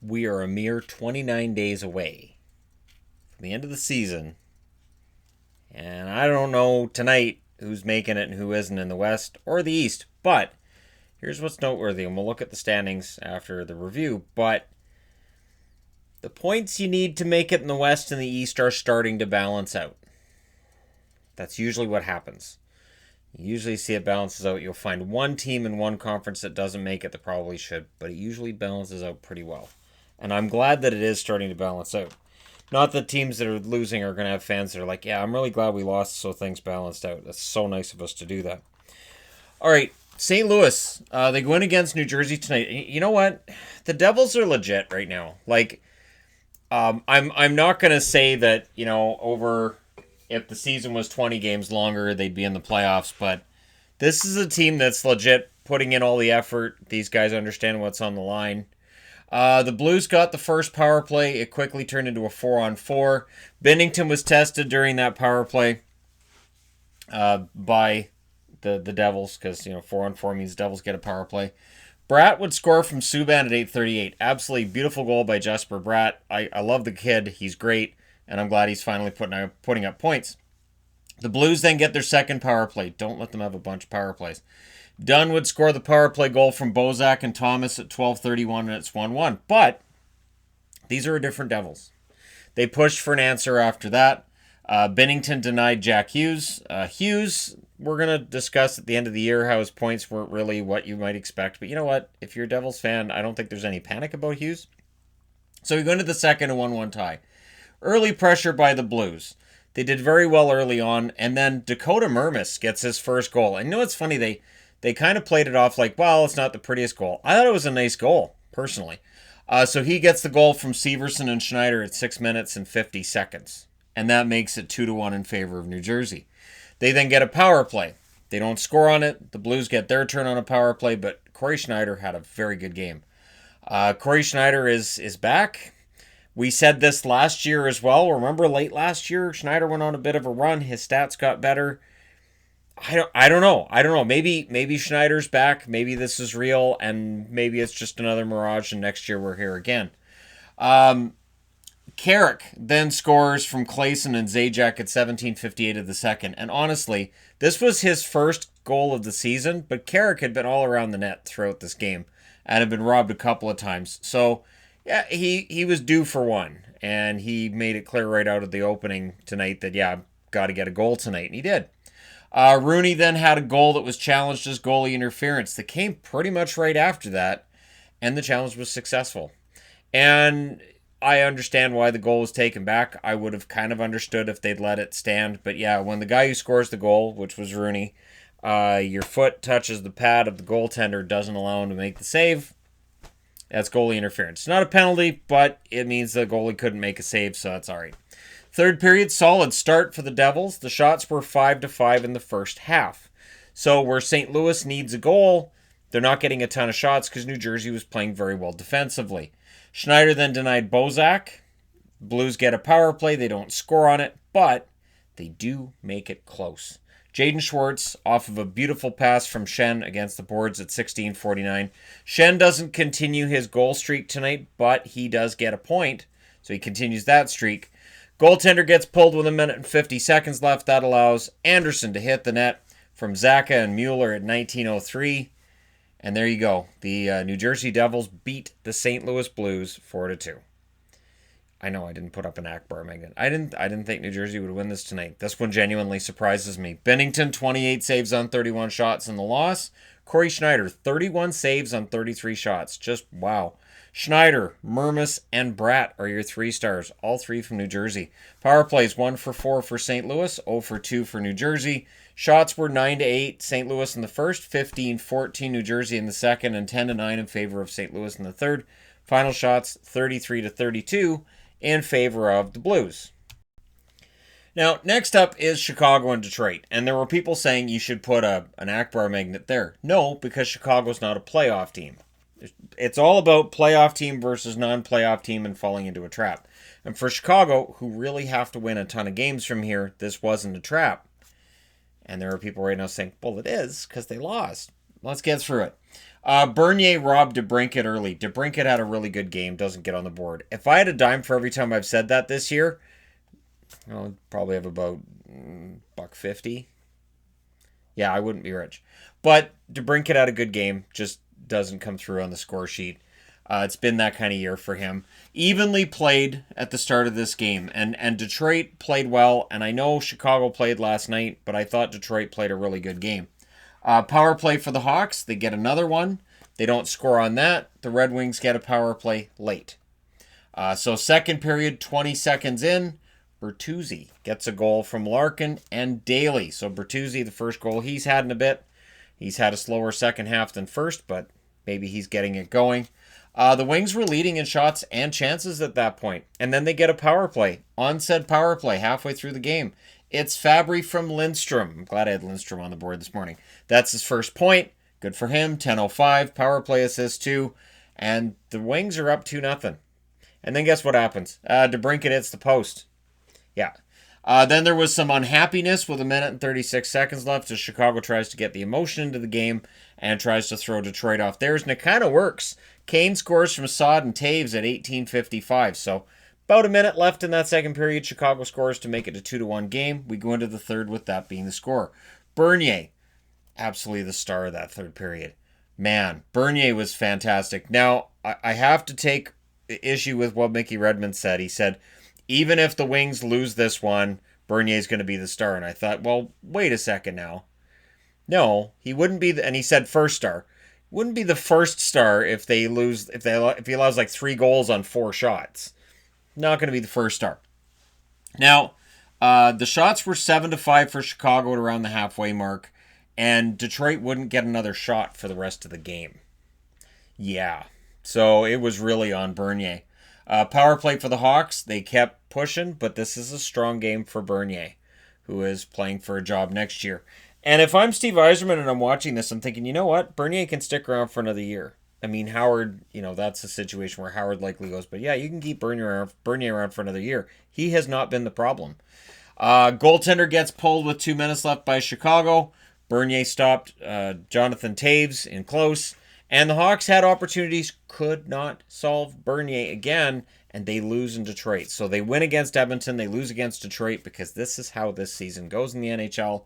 we are a mere 29 days away from the end of the season. And I don't know tonight who's making it and who isn't in the West or the East. But here's what's noteworthy, and we'll look at the standings after the review. But the points you need to make it in the West and the East are starting to balance out. That's usually what happens. You usually see it balances out. You'll find one team in one conference that doesn't make it that probably should, but it usually balances out pretty well. And I'm glad that it is starting to balance out. Not that teams that are losing are going to have fans that are like, yeah, I'm really glad we lost so things balanced out. That's so nice of us to do that. All right, St. Louis, they go in against New Jersey tonight. You know what? The Devils are legit right now. Like, I'm not going to say that, over if the season was 20 games longer, they'd be in the playoffs. But this is a team that's legit putting in all the effort. These guys understand what's on the line. The Blues got the first power play. It quickly turned into a 4-on-4. Binnington was tested during that power play by the Devils because, 4-on-4 means Devils get a power play. Bratt would score from Subban at 8:38. Absolutely beautiful goal by Jesper Bratt. I love the kid. He's great, and I'm glad he's finally putting up points. The Blues then get their second power play. Don't let them have a bunch of power plays. Dunn would score the power play goal from Bozak and Thomas at 12:31, and it's 1-1. But these are different Devils. They pushed for an answer after that. Binnington denied Jack Hughes. Hughes, we're going to discuss at the end of the year how his points weren't really what you might expect. But you know what? If you're a Devils fan, I don't think there's any panic about Hughes. So we go into the second, a 1-1 tie. Early pressure by the Blues. They did very well early on. And then Dakota Mermis gets his first goal. And it's funny, they kind of played it off like, well, it's not the prettiest goal. I thought it was a nice goal, personally. So he gets the goal from Severson and Schneider at 6 minutes and 50 seconds. And that makes it 2-1 in favor of New Jersey. They then get a power play. They don't score on it. The Blues get their turn on a power play, but Corey Schneider had a very good game. Corey Schneider is back. We said this last year as well. Remember late last year, Schneider went on a bit of a run. His stats got better. I don't know. Maybe Schneider's back. Maybe this is real, and maybe it's just another mirage, and next year we're here again. Carrick then scores from Clayson and Zajac at 17:58 of the second. And honestly, this was his first goal of the season, but Carrick had been all around the net throughout this game and had been robbed a couple of times. So, yeah, he was due for one, and he made it clear right out of the opening tonight that, yeah, I've got to get a goal tonight, and he did. Rooney then had a goal that was challenged as goalie interference that came pretty much right after that, and the challenge was successful. And I understand why the goal was taken back. I would have kind of understood if they'd let it stand. But yeah, when the guy who scores the goal, which was Rooney, your foot touches the pad of the goaltender, doesn't allow him to make the save, that's goalie interference. It's not a penalty, but it means the goalie couldn't make a save, so that's all right. Third period, solid start for the Devils. The shots were 5-5 in the first half. So where St. Louis needs a goal, they're not getting a ton of shots because New Jersey was playing very well defensively. Schneider then denied Bozak. Blues get a power play. They don't score on it, but they do make it close. Jaden Schwartz off of a beautiful pass from Shen against the boards at 16:49. Shen doesn't continue his goal streak tonight, but he does get a point, so he continues that streak. Goaltender gets pulled with 1 minute and 50 seconds left. That allows Anderson to hit the net from Zaka and Mueller at 19:03. And there you go. The New Jersey Devils beat the St. Louis Blues 4-2. I know I didn't put up an Akbar magnet. I didn't think New Jersey would win this tonight. This one genuinely surprises me. Binnington, 28 saves on 31 shots in the loss. Corey Schneider, 31 saves on 33 shots. Just wow. Schneider, Mermis, and Bratt are your 3 stars. All 3 from New Jersey. Power plays 1 for 4 for St. Louis, 0 for 2 for New Jersey. Shots were 9-8 St. Louis in the first, 15-14 New Jersey in the second, and 10-9 in favor of St. Louis in the third. Final shots 33-32 in favor of the Blues. Now, next up is Chicago and Detroit, and there were people saying you should put an Akbar magnet there. No, because Chicago's not a playoff team. It's all about playoff team versus non-playoff team and falling into a trap. And for Chicago, who really have to win a ton of games from here, this wasn't a trap. And there are people right now saying, well, it is, because they lost. Let's get through it. Bernier robbed DeBrincat early. DeBrincat had a really good game, doesn't get on the board. If I had a dime for every time I've said that this year, I'd probably have about $1.50. Yeah, I wouldn't be rich. But DeBrincat had a good game, just doesn't come through on the score sheet. It's been that kind of year for him. Evenly played at the start of this game, and Detroit played well, and I know Chicago played last night, but I thought Detroit played a really good game. Power play for the Hawks, they get another one. They don't score on that. The Red Wings get a power play late. So second period, 20 seconds in, Bertuzzi gets a goal from Larkin and Daly. So Bertuzzi, the first goal he's had in a bit. He's had a slower second half than first, but maybe he's getting it going. The Wings were leading in shots and chances at that point. And then they get a power play. On said power play halfway through the game. It's Fabry from Lindstrom. I'm glad I had Lindstrom on the board this morning. That's his first point. Good for him. 10:05. Power play assist too. And the Wings are up 2-0. And then guess what happens? DeBrincat hits the post. Yeah. Then there was some unhappiness with 1:36 left as Chicago tries to get the emotion into the game and tries to throw Detroit off theirs. And it kind of works. Kane scores from Saad and Taves at 18:55. So about a minute left in that second period. Chicago scores to make it a 2-1 game. We go into the third with that being the score. Bernier, absolutely the star of that third period. Man, Bernier was fantastic. Now, I have to take issue with what Mickey Redmond said. He said, even if the Wings lose this one, Bernier's going to be the star. And I thought, well, wait a second now. No, he wouldn't be, and he said first star. Wouldn't be the first star if they lose, if he allows like 3 goals on 4 shots. Not going to be the first star. Now, the shots were 7-5 for Chicago at around the halfway mark, and Detroit wouldn't get another shot for the rest of the game. Yeah, so it was really on Bernier. Power play for the Hawks. They kept pushing, but this is a strong game for Bernier, who is playing for a job next year. And if I'm Steve Yzerman and I'm watching this, I'm thinking, you know what? Bernier can stick around for another year. I mean, Howard, that's a situation where Howard likely goes, but yeah, you can keep Bernier around for another year. He has not been the problem. Goaltender gets pulled with 2 minutes left by Chicago. Bernier stopped Jonathan Taves in close. And the Hawks had opportunities, could not solve Bernier again, and they lose in Detroit. So they win against Edmonton, they lose against Detroit, because this is how this season goes in the NHL.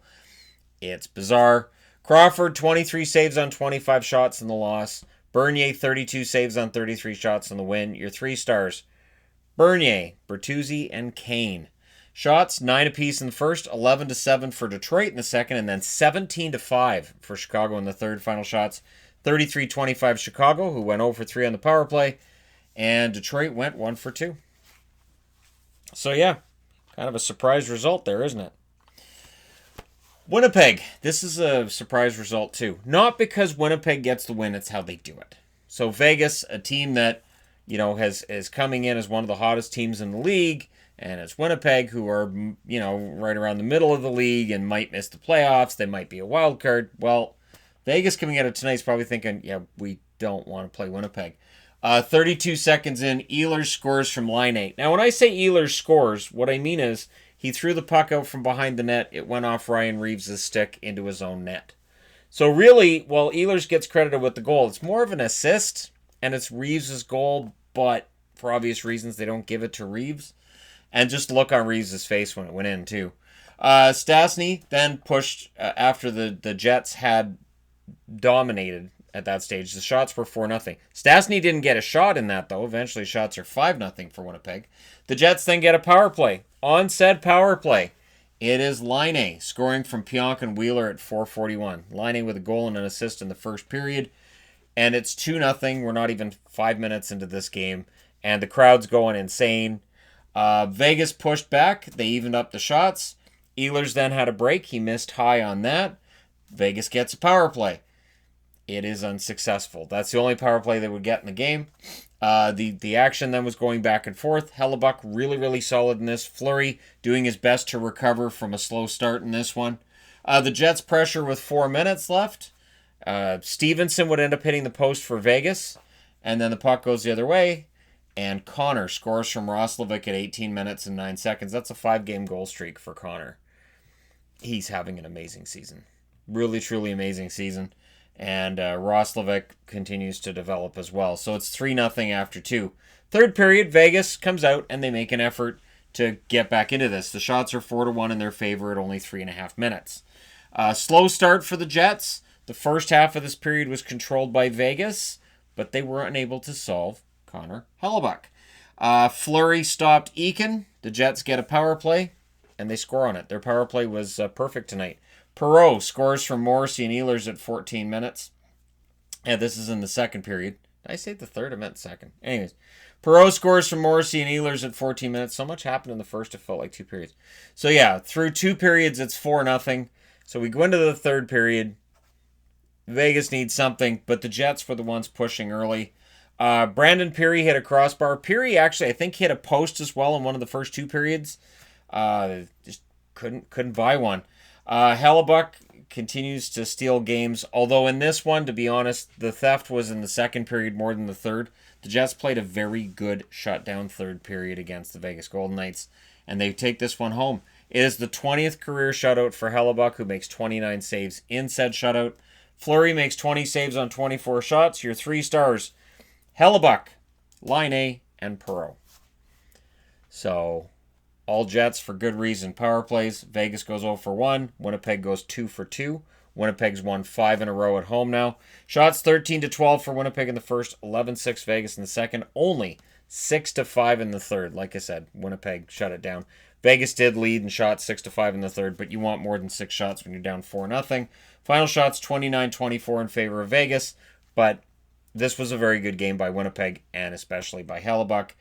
It's bizarre. Crawford, 23 saves on 25 shots in the loss. Bernier, 32 saves on 33 shots in the win. Your 3 stars, Bernier, Bertuzzi, and Kane. Shots, 9 apiece in the first, 11-7 for Detroit in the second, and then 17-5 for Chicago in the third. Final shots, 33-25 Chicago, who went 0 for 3 on the power play, and Detroit went 1 for 2. So yeah, kind of a surprise result there, isn't it? Winnipeg, this is a surprise result too. Not because Winnipeg gets the win, it's how they do it. So Vegas, a team that, is coming in as one of the hottest teams in the league, and it's Winnipeg, who are, right around the middle of the league and might miss the playoffs. They might be a wild card. Well, Vegas coming out of tonight is probably thinking, yeah, we don't want to play Winnipeg. 32 seconds in, Ehlers scores from line 8. Now, when I say Ehlers scores, what I mean is he threw the puck out from behind the net. It went off Ryan Reeves' stick into his own net. So really, while Ehlers gets credited with the goal, it's more of an assist, and it's Reeves' goal, but for obvious reasons, they don't give it to Reeves. And just look on Reeves' face when it went in, too. Stastny then pushed after the Jets had dominated at that stage. The shots were 4-0. Stastny didn't get a shot in that, though. Eventually, shots are 5-0 for Winnipeg. The Jets then get a power play. On said power play, it is Laine scoring from Pionk and Wheeler at 4:41. Laine with a goal and an assist in the first period. And it's 2-0. We're not even 5 minutes into this game. And the crowd's going insane. Vegas pushed back. They evened up the shots. Ehlers then had a break. He missed high on that. Vegas gets a power play. It is unsuccessful. That's the only power play they would get in the game. The action then was going back and forth. Hellebuck really, really solid in this. Fleury doing his best to recover from a slow start in this one. The Jets pressure with 4 minutes left. Stevenson would end up hitting the post for Vegas. And then the puck goes the other way. And Connor scores from Roslovic at 18 minutes and 9 seconds. That's a 5-game goal streak for Connor. He's having an amazing season. Really, truly amazing season. And Roslovic continues to develop as well. So it's 3-0 after 2. Third period, Vegas comes out and they make an effort to get back into this. The shots are 4-1 in their favor at only 3.5 minutes. Slow start for the Jets. The first half of this period was controlled by Vegas, but they were unable to solve Connor Hellebuyck. Fleury stopped Eakin. The Jets get a power play, and they score on it. Their power play was perfect tonight. Perreault scores from Morrissey and Ehlers at 14 minutes. Yeah, this is in the second period. Did I say the third? I meant second. Anyways, Perreault scores from Morrissey and Ehlers at 14 minutes. So much happened in the first, it felt like 2 periods. So yeah, through 2 periods, it's 4-0. So we go into the third period. Vegas needs something, but the Jets were the ones pushing early. Brandon Peary hit a crossbar. Peary actually, I think, hit a post as well in one of the first 2 periods. Just couldn't buy one. Hellebuyck continues to steal games, although in this one, to be honest, the theft was in the second period more than the third. The Jets played a very good shutdown third period against the Vegas Golden Knights, and they take this one home. It is the 20th career shutout for Hellebuyck, who makes 29 saves in said shutout. Fleury makes 20 saves on 24 shots. Your 3 stars, Hellebuyck, Laine, and Perreault. So, all Jets for good reason. Power plays. Vegas goes 0 for 1. Winnipeg goes 2 for 2. Winnipeg's won 5 in a row at home now. Shots 13-12 for Winnipeg in the first, 11-6 Vegas in the second, only 6-5 in the third. Like I said, Winnipeg shut it down. Vegas did lead in shots 6-5 in the third, but you want more than 6 shots when you're down 4-0. Final shots 29-24 in favor of Vegas, but this was a very good game by Winnipeg and especially by Hellebuyck.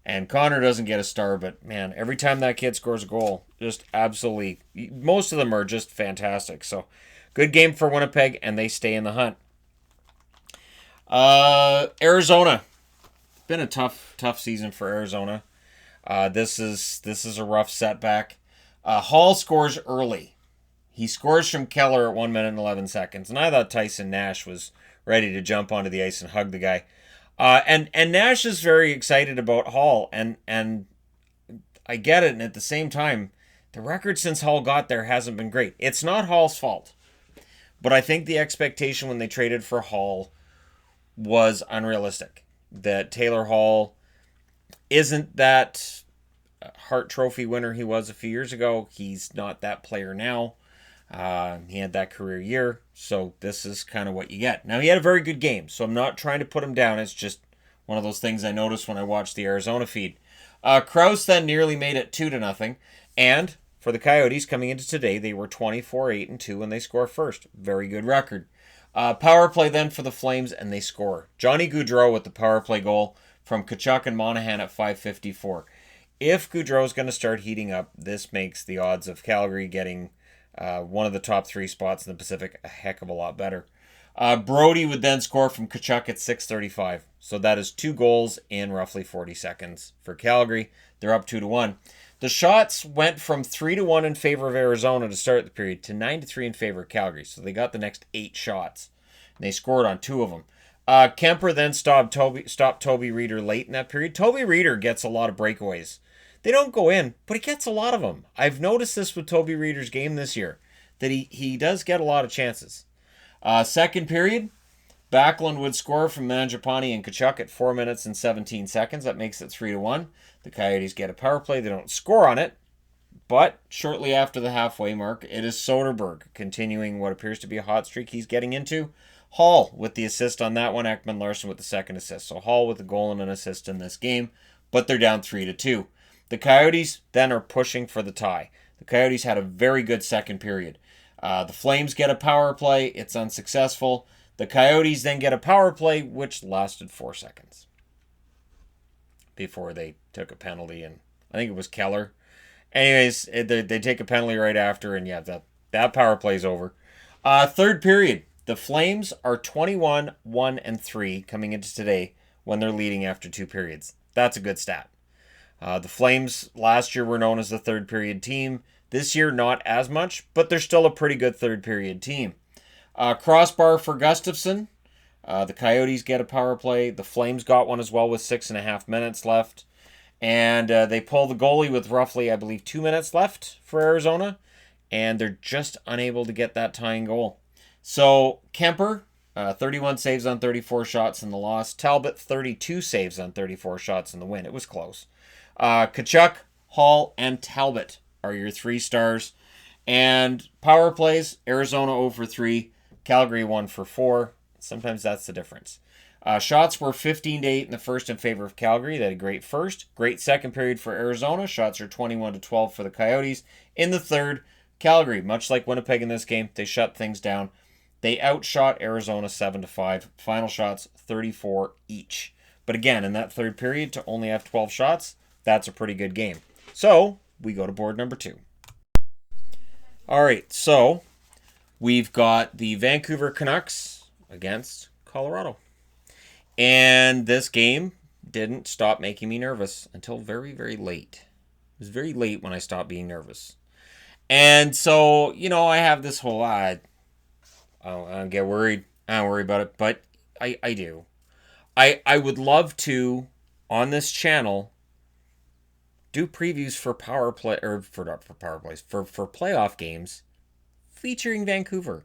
And Connor doesn't get a star, but man, every time that kid scores a goal, just absolutely, most of them are just fantastic. So, good game for Winnipeg, and they stay in the hunt. Arizona. Been a tough season for Arizona. This is a rough setback. Hall scores early. He scores from Keller at 1 minute and 11 seconds. And I thought Tyson Nash was ready to jump onto the ice and hug the guy. And Nash is very excited about Hall. And I get it. And at the same time, the record since Hall got there hasn't been great. It's not Hall's fault. But I think the expectation when they traded for Hall was unrealistic. That Taylor Hall isn't that Hart Trophy winner he was a few years ago. He's not that player now. He had that career year, so this is kind of what you get. Now, he had a very good game, so I'm not trying to put him down. It's just one of those things I noticed when I watched the Arizona feed. Krause then nearly made it 2-0, and for the Coyotes coming into today, they were 24-8-2 when they score first. Very good record. Power play then for the Flames, and they score. Johnny Gaudreau with the power play goal from Tkachuk and Monahan at 5:54. If Gaudreau's going to start heating up, this makes the odds of Calgary getting one of the top 3 spots in the Pacific a heck of a lot better. Brody would then score from Tkachuk at 6:35. So that is 2 goals in roughly 40 seconds for Calgary. They're up 2-1. The shots went from 3-1 in favor of Arizona to start the period to 9-3 in favor of Calgary. So they got the next 8 shots. And they scored on 2 of them. Kemper then stopped Toby Reeder late in that period. Toby Reeder gets a lot of breakaways. They don't go in, but he gets a lot of them. I've noticed this with Toby Reeder's game this year, that he does get a lot of chances. Second period, Backlund would score from Mangiapane and Tkachuk at 4 minutes and 17 seconds. That makes it 3-1. The Coyotes get a power play. They don't score on it, but shortly after the halfway mark, it is Soderberg continuing what appears to be a hot streak he's getting into. Hall with the assist on that one. Ekman Larsson with the second assist. So Hall with a goal and an assist in this game, but they're down 3-2. The Coyotes then are pushing for the tie. The Coyotes had a very good second period. The Flames get a power play. It's unsuccessful. The Coyotes then get a power play, which lasted 4 seconds before they took a penalty, and I think it was Keller. Anyways, they take a penalty right after, and yeah, that power play's over. Third period, the Flames are 21-1-3 coming into today when they're leading after 2 periods. That's a good stat. The Flames last year were known as the third period team. This year, not as much, but they're still a pretty good third period team. Crossbar for Gustafsson. The Coyotes get a power play. The Flames got one as well with 6.5 minutes left. And they pull the goalie with roughly, I believe, 2 minutes left for Arizona. And they're just unable to get that tying goal. So Kemper 31 saves on 34 shots in the loss. Talbot, 32 saves on 34 shots in the win. It was close. Tkachuk, Hall, and Talbot are your 3 stars. And power plays, Arizona 0 for 3, Calgary 1 for 4. Sometimes that's the difference. Shots were 15-8 in the first in favor of Calgary. They had a great first. Great second period for Arizona. Shots are 21-12 for the Coyotes. In the third, Calgary, much like Winnipeg in this game, they shut things down. They outshot Arizona 7-5. Final shots, 34 each. But again, in that third period, to only have 12 shots, that's a pretty good game. So, we go to board number 2. All right, so we've got the Vancouver Canucks against Colorado. And this game didn't stop making me nervous until very, very late. It was very late when I stopped being nervous. And so, I have this whole, I don't get worried. I don't worry about it, but I do. I would love to, on this channel, do previews for power play, or for power plays, for playoff games featuring Vancouver.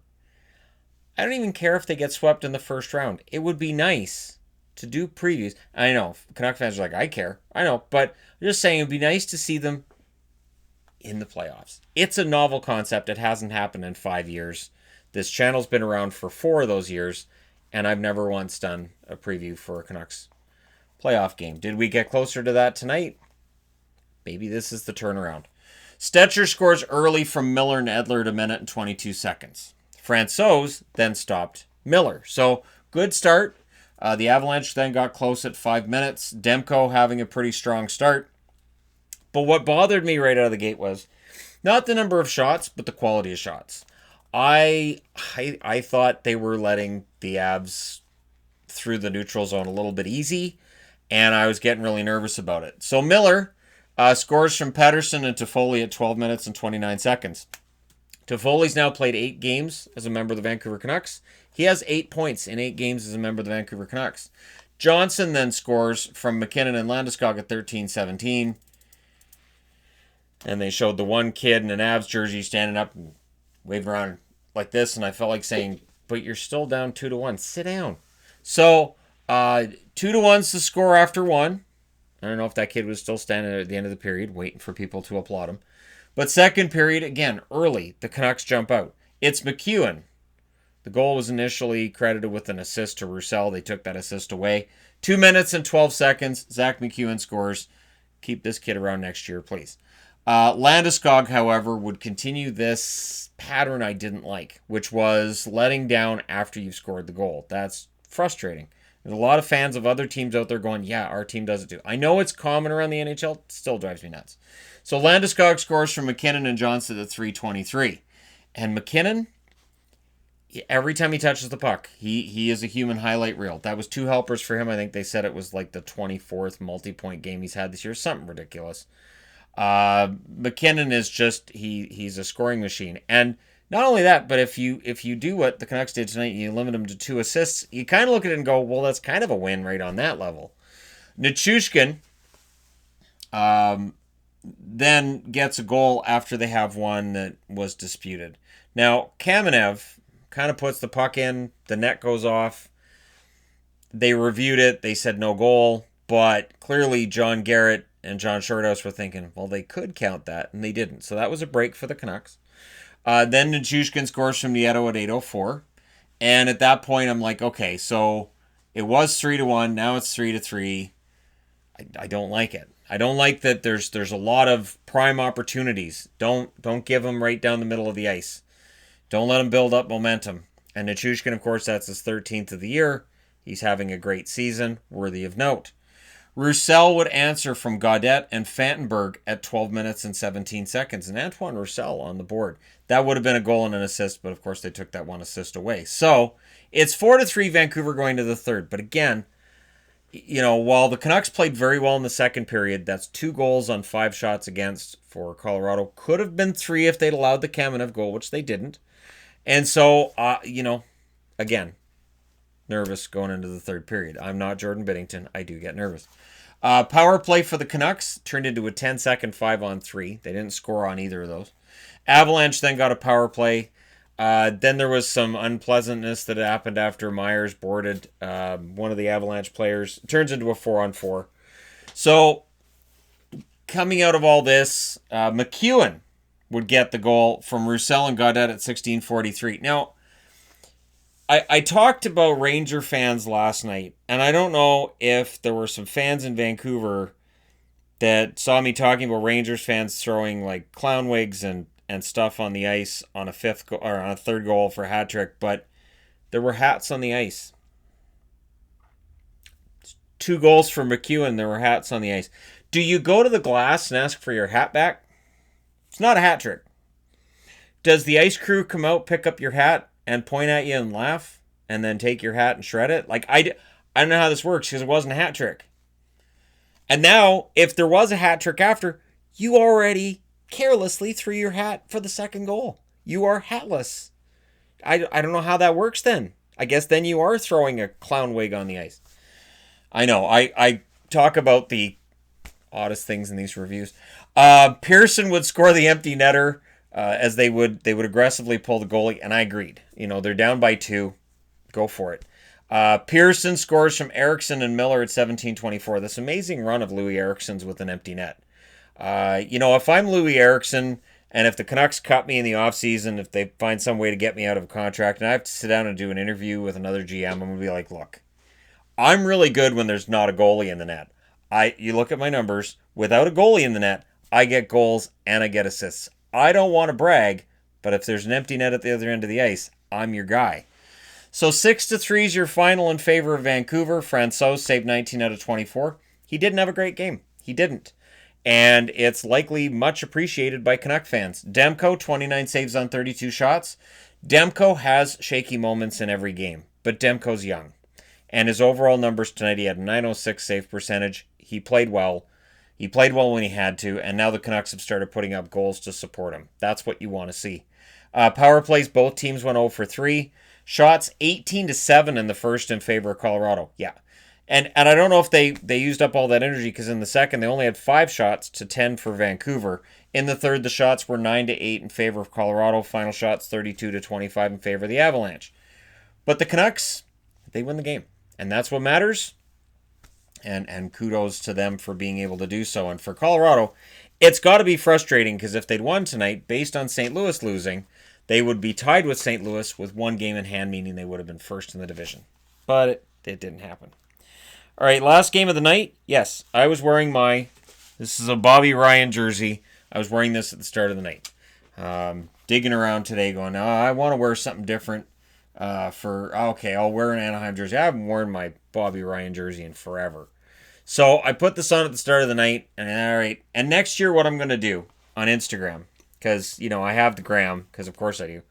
I don't even care if they get swept in the first round. It would be nice to do previews. I know, Canuck fans are like, I care. I know, but I'm just saying it would be nice to see them in the playoffs. It's a novel concept. It hasn't happened in 5 years. This channel's been around for 4 of those years, and I've never once done a preview for a Canucks playoff game. Did we get closer to that tonight? Maybe this is the turnaround. Stetcher scores early from Miller and Edler at 1 minute and 22 seconds. Francouz then stopped Miller. So, good start. The Avalanche then got close at 5 minutes. Demko having a pretty strong start. But what bothered me right out of the gate was not the number of shots, but the quality of shots. I thought they were letting the Avs through the neutral zone a little bit easy, and I was getting really nervous about it. So Miller scores from Pettersson and Toffoli at 12 minutes and 29 seconds. Toffoli's now played 8 games as a member of the Vancouver Canucks. He has 8 points in 8 games as a member of the Vancouver Canucks. Johnson then scores from McKinnon and Landeskog at 13-17. And they showed the one kid in an Avs jersey standing up and waving around like this, and I felt like saying, but you're still down 2-1. Sit down. So, 2-1's the score after 1. I don't know if that kid was still standing at the end of the period, waiting for people to applaud him. But second period, again, early, the Canucks jump out. It's McEwen. The goal was initially credited with an assist to Roussel. They took that assist away. 2 minutes and 12 seconds. Zach McEwen scores. Keep this kid around next year, please. Landeskog, however, would continue this pattern I didn't like, which was letting down after you've scored the goal. That's frustrating. There's a lot of fans of other teams out there going, yeah, our team does it too. I know it's common around the NHL. It still drives me nuts. So Landeskog scores from McKinnon and Johnson at 3:23. And McKinnon, every time he touches the puck, he is a human highlight reel. That was 2 helpers for him. I think they said it was like the 24th multi-point game he's had this year. Something ridiculous. McKinnon is just, he's a scoring machine. And not only that, but if you do what the Canucks did tonight, you limit him to 2 assists, you kind of look at it and go, well, that's kind of a win right on that level. Nichushkin then gets a goal after they have one that was disputed. Now, Kamenev kind of puts the puck in, the net goes off. They reviewed it, they said no goal, but clearly John Garrett and John Shorthouse were thinking, well, they could count that, and they didn't. So that was a break for the Canucks. Then Nichushkin scores from Nieto at 8:04. And at that point, I'm like, okay, so it was 3-1. Now it's 3-3. I don't like it. I don't like that there's a lot of prime opportunities. Don't give them right down the middle of the ice. Don't let them build up momentum. And Nichushkin, of course, that's his 13th of the year. He's having a great season, worthy of note. Roussel would answer from Gaudette and Fantenberg at 12 minutes and 17 seconds. And Antoine Roussel on the board. That would have been a goal and an assist, but of course they took that one assist away. So it's 4-3 Vancouver going to the third. But again, while the Canucks played very well in the second period, that's 2 goals on 5 shots against for Colorado. Could have been 3 if they'd allowed the Kamenev goal, which they didn't. And so, again, nervous going into the third period. I'm not Jordan Binnington. I do get nervous. Power play for the Canucks turned into a 10-second 5-on-3. They didn't score on either of those. Avalanche then got a power play. Then there was some unpleasantness that happened after Myers boarded one of the Avalanche players. It turns into a 4-on-4. So, coming out of all this, McEwen would get the goal from Roussel and Gaudette at 16:43. Now, I talked about Ranger fans last night, and I don't know if there were some fans in Vancouver that saw me talking about Rangers fans throwing like clown wigs and stuff on the ice on a or on a third goal for a hat trick, but there were hats on the ice. 2 goals for McEwen, there were hats on the ice. Do you go to the glass and ask for your hat back? It's not a hat trick. Does the ice crew come out, pick up your hat, and point at you and laugh, and then take your hat and shred it? Like, I don't know how this works because it wasn't a hat trick. And now, if there was a hat trick after, you already carelessly threw your hat for the second goal. You are hatless. I don't know how that works then. I guess then you are throwing a clown wig on the ice. I know. I talk about the oddest things in these reviews. Pearson would score the empty netter as they would aggressively pull the goalie, and I agreed. You know, they're down by 2. Go for it. Pearson scores from Eriksson and Miller at 17:24. This amazing run of Louis Eriksson's with an empty net. If I'm Louis Eriksson, and if the Canucks cut me in the offseason, if they find some way to get me out of a contract, and I have to sit down and do an interview with another GM, I'm going to be like, look, I'm really good when there's not a goalie in the net. You look at my numbers, without a goalie in the net, I get goals and I get assists. I don't want to brag, but if there's an empty net at the other end of the ice, I'm your guy. So 6-3 is your final in favor of Vancouver. Francouz saved 19 out of 24. He didn't have a great game. He didn't. And it's likely much appreciated by Canuck fans. Demko, 29 saves on 32 shots. Demko has shaky moments in every game, but Demko's young. And his overall numbers tonight, he had a .906 save percentage. He played well. He played well when he had to, and now the Canucks have started putting up goals to support him. That's what you want to see. Power plays, both teams went 0 for 3. Shots, 18-7 in the first in favor of Colorado. Yeah. And I don't know if they used up all that energy, because in the second they only had 5 shots to 10 for Vancouver. In the third, the shots were 9-8 in favor of Colorado. Final shots, 32-25 in favor of the Avalanche. But the Canucks, they win the game. And that's what matters. And kudos to them for being able to do so. And for Colorado, it's got to be frustrating, because if they'd won tonight, based on St. Louis losing, they would be tied with St. Louis with 1 game in hand, meaning they would have been first in the division. But it didn't happen. All right, last game of the night. Yes, I was wearing this is a Bobby Ryan jersey. I was wearing this at the start of the night. Digging around today going, I want to wear something different I'll wear an Anaheim jersey. I haven't worn my Bobby Ryan jersey in forever. So I put this on at the start of the night, and all right. And next year what I'm going to do on Instagram, because, I have the gram, because of course I do.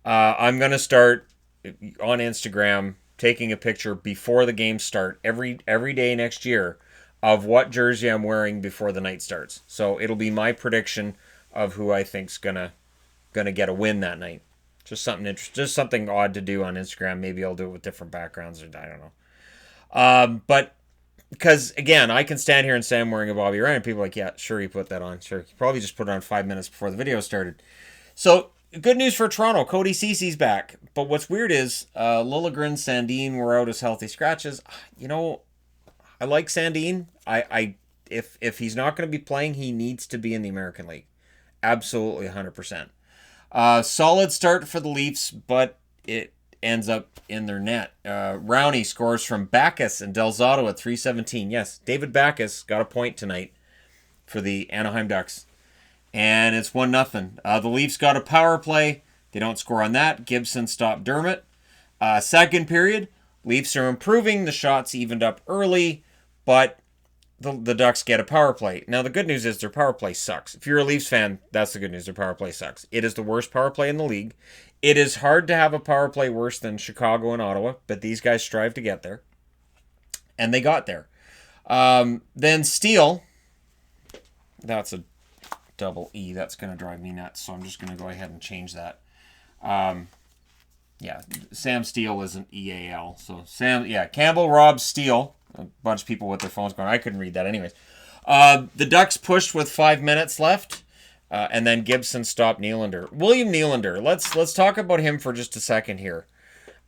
I'm going to start on Instagram taking a picture before the games start every day next year of what jersey I'm wearing before the night starts. So it'll be my prediction of who I think's gonna get a win that night. Just something interesting, just something odd to do on Instagram. Maybe I'll do it with different backgrounds, or I don't know. But because again, I can stand here and say I'm wearing a Bobby Ryan. People are like, yeah, sure, you put that on. Sure, you probably just put it on 5 minutes before the video started. So good news for Toronto. Cody Cece's back. But what's weird is Liljegren, Sandin were out as healthy scratches. I like Sandin. If he's not going to be playing, he needs to be in the American League. Absolutely 100%. Solid start for the Leafs, but it ends up in their net. Rowney scores from Backes and Del Zotto at 3:17. Yes, David Backes got a point tonight for the Anaheim Ducks. And it's 1-0. The Leafs got a power play. They don't score on that. Gibson stopped Dermott. Second period, Leafs are improving. The shots evened up early, but the Ducks get a power play. Now, the good news is their power play sucks. If you're a Leafs fan, that's the good news. Their power play sucks. It is the worst power play in the league. It is hard to have a power play worse than Chicago and Ottawa, but these guys strive to get there. And they got there. Then Steele. That's a double E. That's going to drive me nuts, so I'm just going to go ahead and change that. Sam Steele isn't EAL. So Campbell robs Steele. A bunch of people with their phones going, I couldn't read that anyways. The Ducks pushed with 5 minutes left. And then Gibson stopped Nylander. William Nylander. Let's talk about him for just a second here.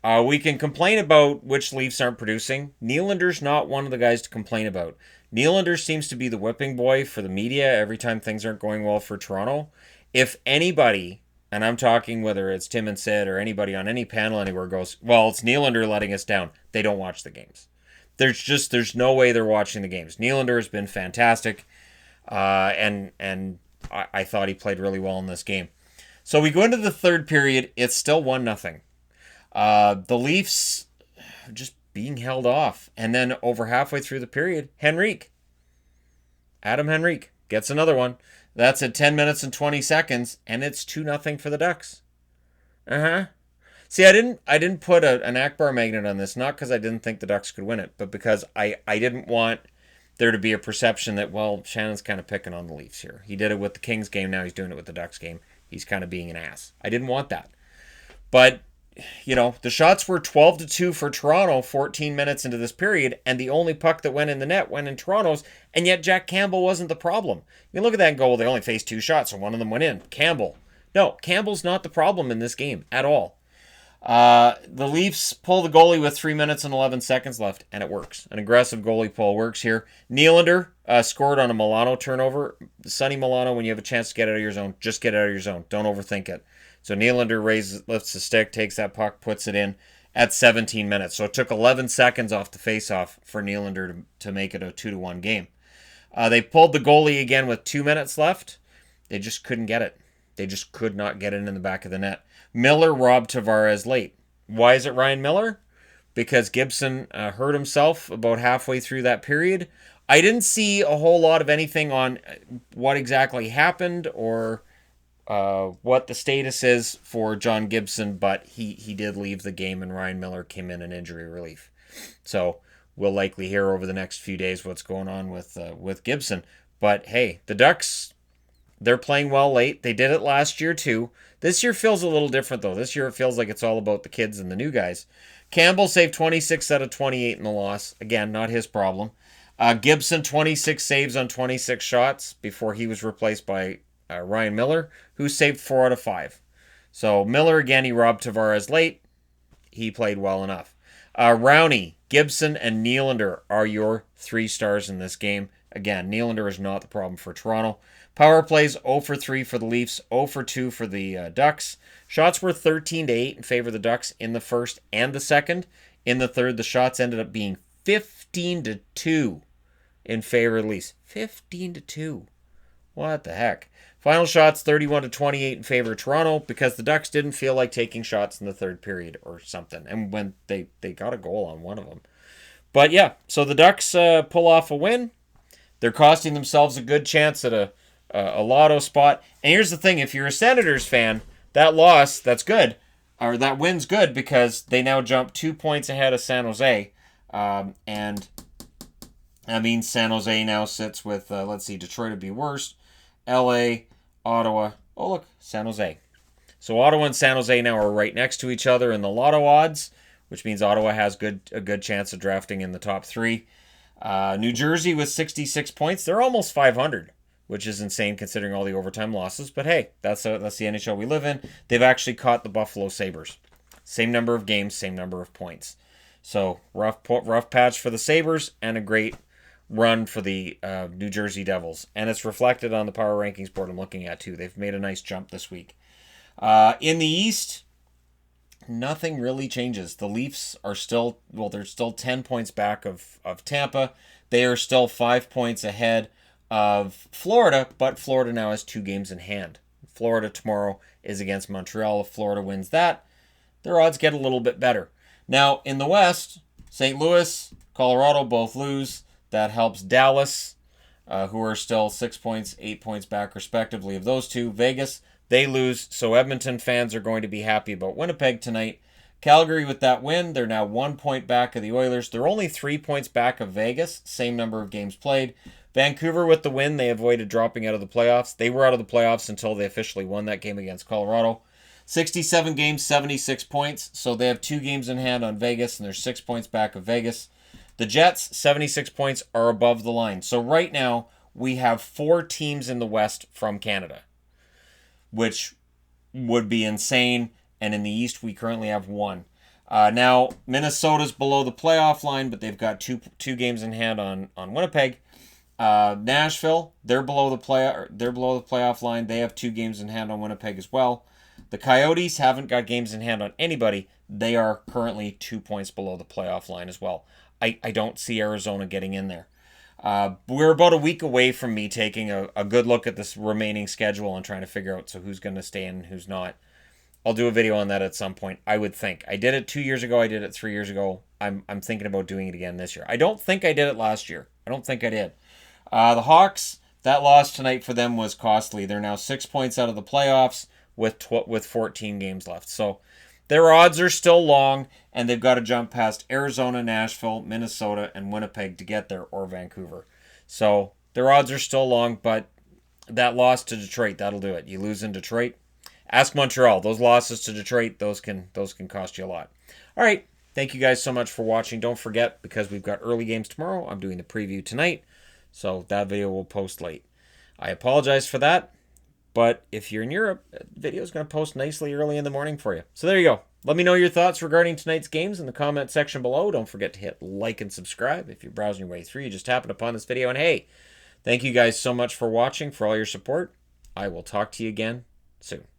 We can complain about which Leafs aren't producing. Nylander's not one of the guys to complain about. Nylander seems to be the whipping boy for the media every time things aren't going well for Toronto. If anybody, and I'm talking whether it's Tim and Sid or anybody on any panel anywhere goes, well, it's Nylander letting us down, they don't watch the games. There's no way they're watching the games. Nylander has been fantastic, and I thought he played really well in this game. So we go into the third period. It's still 1-0. The Leafs just being held off. And then over halfway through the period, Adam Henrique gets another one. That's at 10 minutes and 20 seconds, and it's 2-0 for the Ducks. See, I didn't put an Akbar magnet on this, not because I didn't think the Ducks could win it, but because I didn't want there to be a perception that, well, Shannon's kind of picking on the Leafs here. He did it with the Kings game, now he's doing it with the Ducks game. He's kind of being an ass. I didn't want that. But, the shots were 12-2 for Toronto 14 minutes into this period, and the only puck that went in the net went in Toronto's, and yet Jack Campbell wasn't the problem. You can look at that and go, well, they only faced 2 shots, and one of them went in. No, Campbell's not the problem in this game at all. The Leafs pull the goalie with 3 minutes and 11 seconds left, and it works. An aggressive goalie pull works here. Nylander scored on a Milano turnover. Sonny Milano, when you have a chance to get out of your zone, just get out of your zone. Don't overthink it. So Nylander lifts the stick, takes that puck, puts it in at 17 minutes. So it took 11 seconds off the faceoff for Nylander to make it a 2-1 game. They pulled the goalie again with 2 minutes left. They just couldn't get it. They just could not get it in the back of the net. Miller robbed Tavares late. Why is it Ryan Miller? Because Gibson hurt himself about halfway through that period. I didn't see a whole lot of anything on what exactly happened or what the status is for John Gibson, but he did leave the game and Ryan Miller came in injury relief. So we'll likely hear over the next few days what's going on with Gibson. But hey, the Ducks, they're playing well late. They did it last year too. This year feels a little different though. This year it feels like it's all about the kids and the new guys. Campbell saved 26 out of 28 in the loss. Again, not his problem. Gibson, 26 saves on 26 shots before he was replaced by Ryan Miller, who saved 4 out of 5. So Miller, again, he robbed Tavares late. He played well enough. Rowney, Gibson, and Nylander are your 3 stars in this game. Again, Nylander is not the problem for Toronto. Power plays 0 for 3 for the Leafs, 0 for 2 for the Ducks. Shots were 13-8 in favor of the Ducks in the first and the second. In the third, the shots ended up being 15-2 in favor of the Leafs. 15-2. What the heck? Final shots 31-28 in favor of Toronto because the Ducks didn't feel like taking shots in the third period or something. And when they got a goal on one of them. But yeah, so the Ducks pull off a win. They're costing themselves a good chance at a lotto spot. And here's the thing, if you're a Senators fan, that loss, that's good. Or that win's good because they now jump 2 points ahead of San Jose. And that means San Jose now sits with, let's see, Detroit would be worst. LA, Ottawa. Oh, look, San Jose. So Ottawa and San Jose now are right next to each other in the lotto odds, which means Ottawa has a good chance of drafting in the top 3. New Jersey with 66 points. They're almost 500, which is insane considering all the overtime losses. But hey, that's the NHL we live in. They've actually caught the Buffalo Sabres. Same number of games, same number of points. So rough patch for the Sabres and a great run for the New Jersey Devils. And it's reflected on the power rankings board I'm looking at too. They've made a nice jump this week. In the East, nothing really changes. The Leafs are still, they're still 10 points back of Tampa. They are still 5 points ahead of Florida, but Florida now has 2 games in hand. Florida tomorrow is against Montreal. If Florida wins that, their odds get a little bit better. Now, in the West, St. Louis, Colorado both lose. That helps Dallas, who are still 6 points, 8 points back respectively of those two. Vegas, they lose, so Edmonton fans are going to be happy about Winnipeg tonight. Calgary with that win, they're now 1 point back of the Oilers. They're only 3 points back of Vegas, same number of games played. Vancouver with the win, they avoided dropping out of the playoffs. They were out of the playoffs until they officially won that game against Colorado. 67 games, 76 points, so they have 2 games in hand on Vegas, and they're 6 points back of Vegas. The Jets, 76 points, are above the line. So right now, we have 4 teams in the West from Canada. which would be insane. And in the East, we currently have 1. Now, Minnesota's below the playoff line, but they've got two games in hand on Winnipeg. Nashville, they're below the playoff line. They have 2 games in hand on Winnipeg as well. The Coyotes haven't got games in hand on anybody. They are currently 2 points below the playoff line as well. I don't see Arizona getting in there. We're about a week away from me taking a good look at this remaining schedule and trying to figure out who's going to stay in and who's not. I'll do a video on that at some point, I would think. I did it 2 years ago. I did it 3 years ago. I'm thinking about doing it again this year. I don't think I did it last year. I don't think I did. The Hawks, that loss tonight for them was costly. They're now 6 points out of the playoffs with 14 games left. So their odds are still long, and they've got to jump past Arizona, Nashville, Minnesota, and Winnipeg to get there, or Vancouver. So their odds are still long, but that loss to Detroit, that'll do it. You lose in Detroit. Ask Montreal. Those losses to Detroit, those can cost you a lot. All right. Thank you guys so much for watching. Don't forget, because we've got early games tomorrow, I'm doing the preview tonight. So that video will post late. I apologize for that. But if you're in Europe, the video is going to post nicely early in the morning for you. So there you go. Let me know your thoughts regarding tonight's games in the comment section below. Don't forget to hit like and subscribe. If you're browsing your way through, you just happened upon this video. And hey, thank you guys so much for watching, for all your support. I will talk to you again soon.